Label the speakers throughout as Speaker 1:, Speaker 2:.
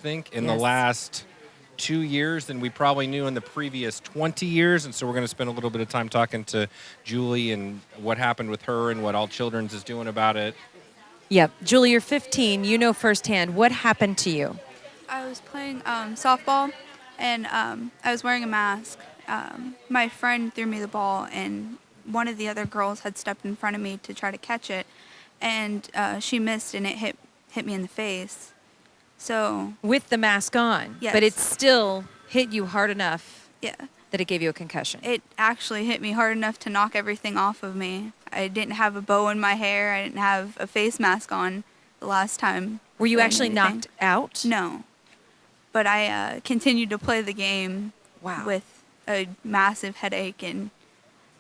Speaker 1: think, in the
Speaker 2: Yes.
Speaker 1: last 2 years than we probably knew in the previous 20 years. And so we're going to spend a little bit of time talking to Julie and what happened with her and what All Children's is doing about it.
Speaker 2: Yep. Julie, you're 15. You know firsthand. What happened to you?
Speaker 3: I was playing softball, and I was wearing a mask. My friend threw me the ball, and one of the other girls had stepped in front of me to try to catch it, and she missed, and it hit me in the face. So
Speaker 2: With the mask on.
Speaker 3: Yes.
Speaker 2: But it still hit you hard enough
Speaker 3: yeah,
Speaker 2: that it gave you a concussion.
Speaker 3: it actually hit me hard enough to knock everything off of me. I didn't have a bow in my hair. I didn't have a face mask on the last time.
Speaker 2: Were you
Speaker 3: doing
Speaker 2: actually
Speaker 3: anything.
Speaker 2: knocked out?
Speaker 3: No, but I continued to play the game
Speaker 2: Wow.
Speaker 3: with a massive headache and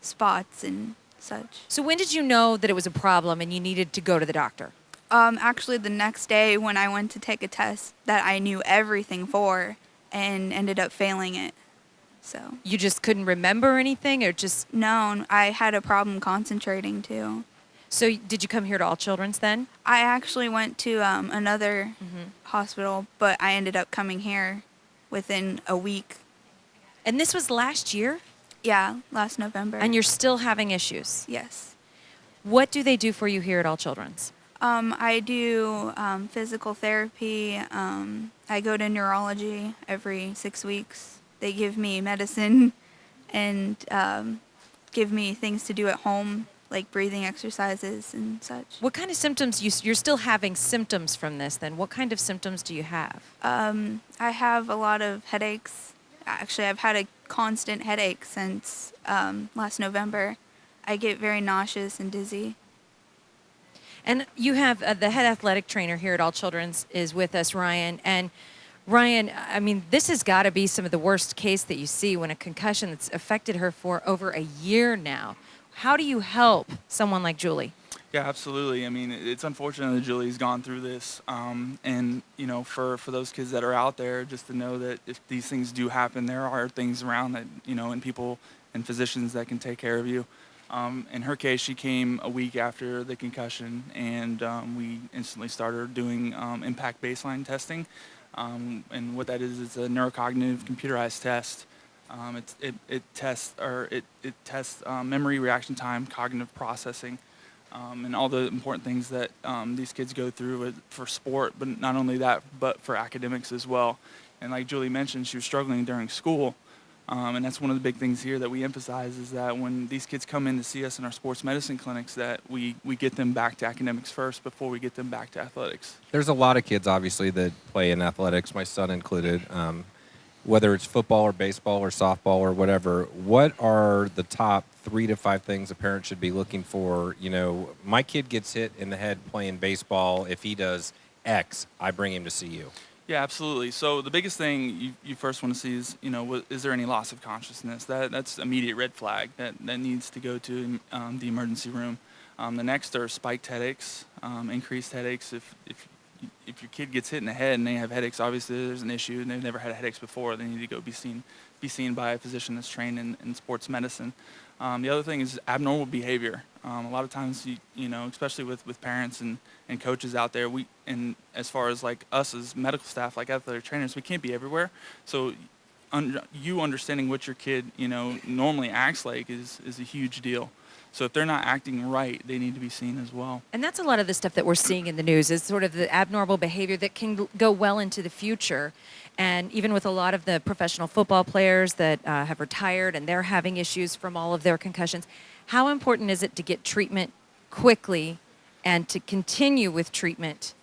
Speaker 3: spots and such.
Speaker 2: So when did you know that it was a problem and you needed to go to the doctor?
Speaker 3: Actually, the next day when I went to take a test that I knew everything for and ended up failing it. So,
Speaker 2: You just couldn't remember anything or just...
Speaker 3: no, I had a problem concentrating too.
Speaker 2: So did you come here to All Children's then?
Speaker 3: I actually went to another hospital, but I ended up coming here within a week.
Speaker 2: And this was last year?
Speaker 3: Yeah, last November.
Speaker 2: And you're still having issues.
Speaker 3: Yes.
Speaker 2: What do they do for you here at All Children's?
Speaker 3: I do physical therapy. I go to neurology every 6 weeks. They give me medicine and give me things to do at home, like breathing exercises and such.
Speaker 2: What kind of symptoms? You're still having symptoms from this then. What kind of symptoms do you have?
Speaker 3: I have a lot of headaches. Actually, I've had a constant headache since last November. I get very nauseous and dizzy.
Speaker 2: And you have the head athletic trainer here at All Children's is with us, Ryan. And Ryan, I mean, this has got to be some of the worst case that you see when a concussion that's affected her for over a year now. How do you help someone like Julie?
Speaker 4: Yeah, absolutely. I mean, it's unfortunate that Julie's gone through this. And, you know, for those kids that are out there, just to know that if these things do happen, there are things around that, you know, and people and physicians that can take care of you. In her case, she came a week after the concussion, and we instantly started doing impact baseline testing. And what that is, it's a neurocognitive computerized test. It tests memory, reaction time, cognitive processing, and all the important things that these kids go through for sport, but not only that, but for academics as well. And like Julie mentioned, she was struggling during school. And that's one of the big things here that we emphasize is that when these kids come in to see us in our sports medicine clinics, that we get them back to academics first before we get them back to athletics.
Speaker 1: There's a lot of kids, obviously, that play in athletics, my son included, whether it's football or baseball or softball or whatever. What are the top 3 to 5 things a parent should be looking for? You know, my kid gets hit in the head playing baseball. If he does X, I bring him to see you.
Speaker 4: Yeah, absolutely. So the biggest thing you first want to see is, you know, is there any loss of consciousness? That's immediate red flag that needs to go to the emergency room. The next are spiked headaches, increased headaches. If your kid gets hit in the head and they have headaches, obviously there's an issue and they've never had headaches before. They need to go be seen by a physician that's trained in sports medicine. The other thing is abnormal behavior. A lot of times, you know, especially with parents and coaches out there, and as far as like us as medical staff, like athletic trainers, we can't be everywhere. So you understanding what your kid, you know, normally acts like is a huge deal. So if they're not acting right, they need to be seen as well.
Speaker 2: And that's a lot of the stuff that we're seeing in the news is sort of the abnormal behavior that can go well into the future. And even with a lot of the professional football players that have retired and they're having issues from all of their concussions, how important is it to get treatment quickly and to continue with treatment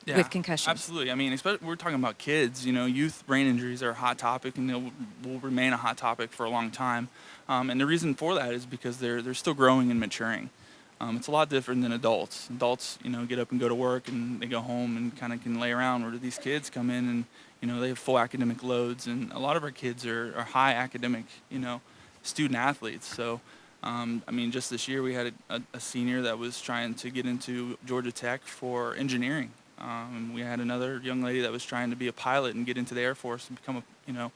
Speaker 2: with concussions?
Speaker 4: Absolutely. I mean, especially we're talking about kids. You know, youth brain injuries are a hot topic, and they will remain a hot topic for a long time. And the reason for that is because they're still growing and maturing. It's a lot different than adults. Adults, you know, get up and go to work and they go home and kind of can lay around. Where these kids come in and, you know, they have full academic loads, and a lot of our kids are high academic, you know, student athletes. So, I mean, just this year we had a senior that was trying to get into Georgia Tech for engineering. We had another young lady that was trying to be a pilot and get into the Air Force and become a, you know,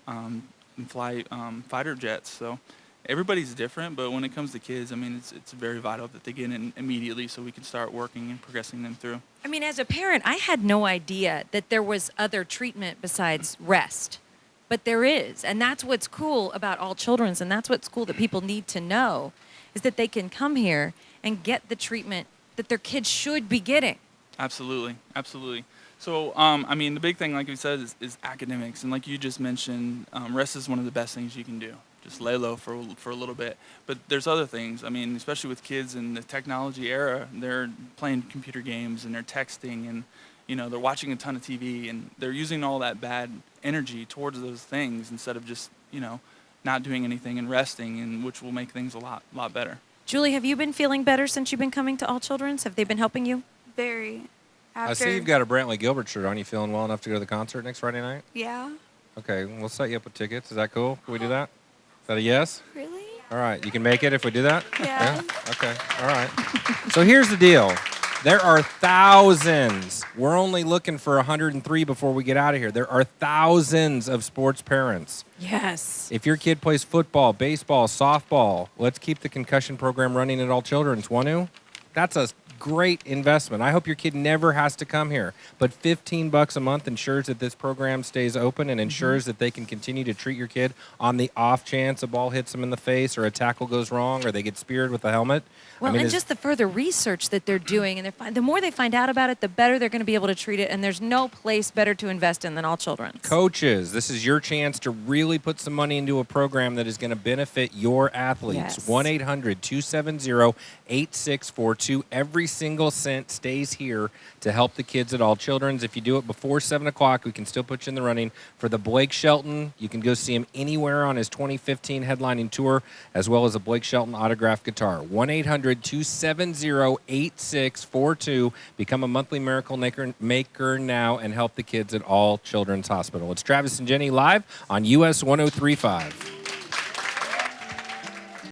Speaker 4: and fly fighter jets. So everybody's different, but when it comes to kids, I mean, it's very vital that they get in immediately so we can start working and progressing them through.
Speaker 2: I mean, as a parent, I had no idea that there was other treatment besides rest. But there is. And that's what's cool about All Children's, and that's what's cool that people need to know, is that they can come here and get the treatment that their kids should be getting.
Speaker 4: Absolutely, absolutely. So, I mean, the big thing, like we said, is academics. And like you just mentioned, rest is one of the best things you can do. Just lay low for a little bit. But there's other things. I mean, especially with kids in the technology era, they're playing computer games and they're texting and, you know, they're watching a ton of TV and they're using all that bad energy towards those things instead of just, you know, not doing anything and resting, and which will make things a lot better.
Speaker 2: Julie, have you been feeling better since you've been coming to All Children's? Have they been helping you?
Speaker 3: Very.
Speaker 1: I see you've got a Brantley Gilbert shirt on. You feeling well enough to go to the concert next Friday night?
Speaker 3: Yeah.
Speaker 1: Okay, we'll set you up with tickets. Is that cool? Can we do that? Is that a yes?
Speaker 3: Really?
Speaker 1: All right, you can make it if we do that?
Speaker 3: Yeah.
Speaker 1: Okay, all right. So here's the deal. There are thousands. We're only looking for 103 before we get out of here. There are thousands of sports parents.
Speaker 2: Yes.
Speaker 1: If your kid plays football, baseball, softball, let's keep the concussion program running at All Children's. Want to? That's a great investment. I hope your kid never has to come here. But $15 a month ensures that this program stays open and ensures that they can continue to treat your kid on the off chance a ball hits them in the face or a tackle goes wrong or they get speared with a helmet.
Speaker 2: Well, and just the further research that they're doing, and the more they find out about it, the better they're going to be able to treat it. And there's no place better to invest in than All Children's.
Speaker 1: Coaches, this is your chance to really put some money into a program that is going to benefit your athletes.
Speaker 2: Yes.
Speaker 1: 1-800-270-8642. Every single cent stays here to help the kids at All Children's. If you do it before 7 o'clock, we can still put you in the running for the Blake Shelton. You can go see him anywhere on his 2015 headlining tour, as well as a Blake Shelton autographed guitar. 1-800-270-8642. Become a monthly Miracle Maker now and help the kids at All Children's Hospital. It's Travis and Jenny live on US 103.5.